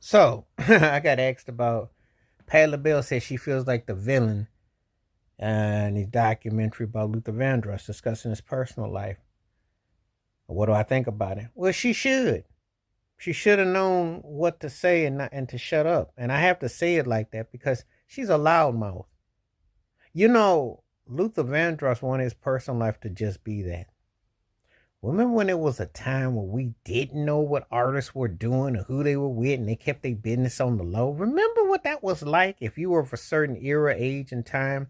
So I got asked about Patti Labelle says she feels like the villain in the documentary about Luther Vandross discussing his personal life. What do I think about it? Well, she should. She should have known what to say and to shut up. And I have to say it like that because she's a loudmouth. You know, Luther Vandross wanted his personal life to just be that. Remember when it was a time when we didn't know what artists were doing or who they were with and they kept their business on the low? Remember what that was like if you were of a certain era, age, and time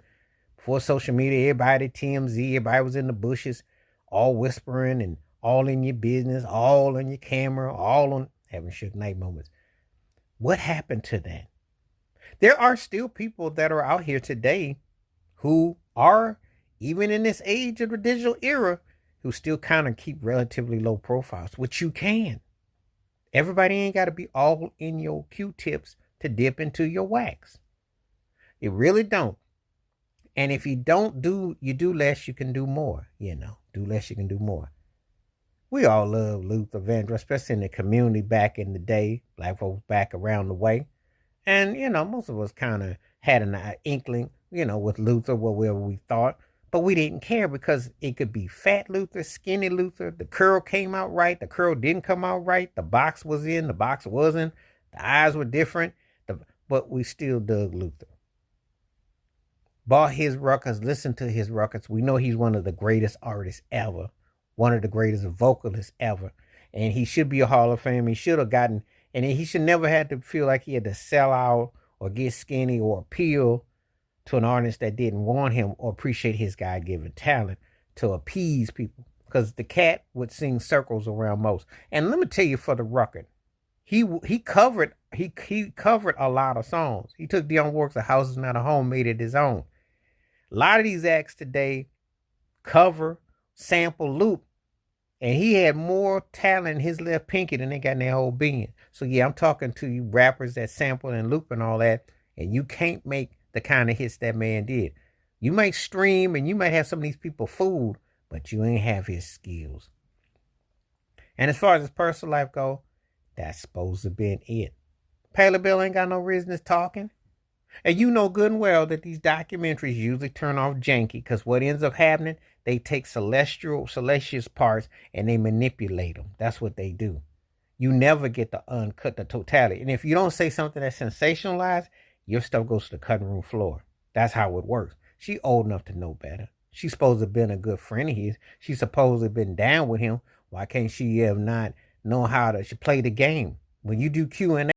before social media? Everybody TMZ, everybody was in the bushes, all whispering and all in your business, all on your camera, all on having Suge Knight moments. What happened to that? There are still people that are out here today who are, even in this age of the digital era, who still kind of keep relatively low profiles, which you can. Everybody ain't got to be all in your Q-tips to dip into your wax. It really don't. And if you do less, you can do more. Do less, you can do more. We all love Luther Vandross, especially in the community back in the day, black folks back around the way. And, most of us kind of had an inkling, with Luther, whatever we thought. But we didn't care because it could be fat Luther, skinny Luther. The curl came out right. The curl didn't come out right. The box was in. The box wasn't. The eyes were different. But we still dug Luther. Bought his records. Listened to his records. We know he's one of the greatest artists ever. One of the greatest vocalists ever. And he should be a Hall of Fame. He should have gotten, and he should never have to feel like he had to sell out or get skinny or appeal to an artist that didn't want him or appreciate his God-given talent to appease people. Because the cat would sing circles around most. And let me tell you, for the record, he covered a lot of songs. He took Dionne Warwick's "A House Is Not a Home," made it his own. A lot of these acts today cover, sample, loop, and he had more talent in his left pinky than they got in their whole being. So yeah, I'm talking to you rappers that sample and loop and all that, and you can't make the kind of hits that man did. You might stream and you might have some of these people fooled, but you ain't have his skills. And as far as his personal life go, that's supposed to be it. Patti Labelle ain't got no business talking. And you know good and well that these documentaries usually turn off janky because what ends up happening, they take salacious parts and they manipulate them. That's what they do. You never get the uncut, the totality. And if you don't say something that's sensationalized, your stuff goes to the cutting room floor. That's how it works. She old enough to know better. She's supposed to have been a good friend of his. She's supposed to have been down with him. Why can't she have not know how to play the game? When you do Q&A,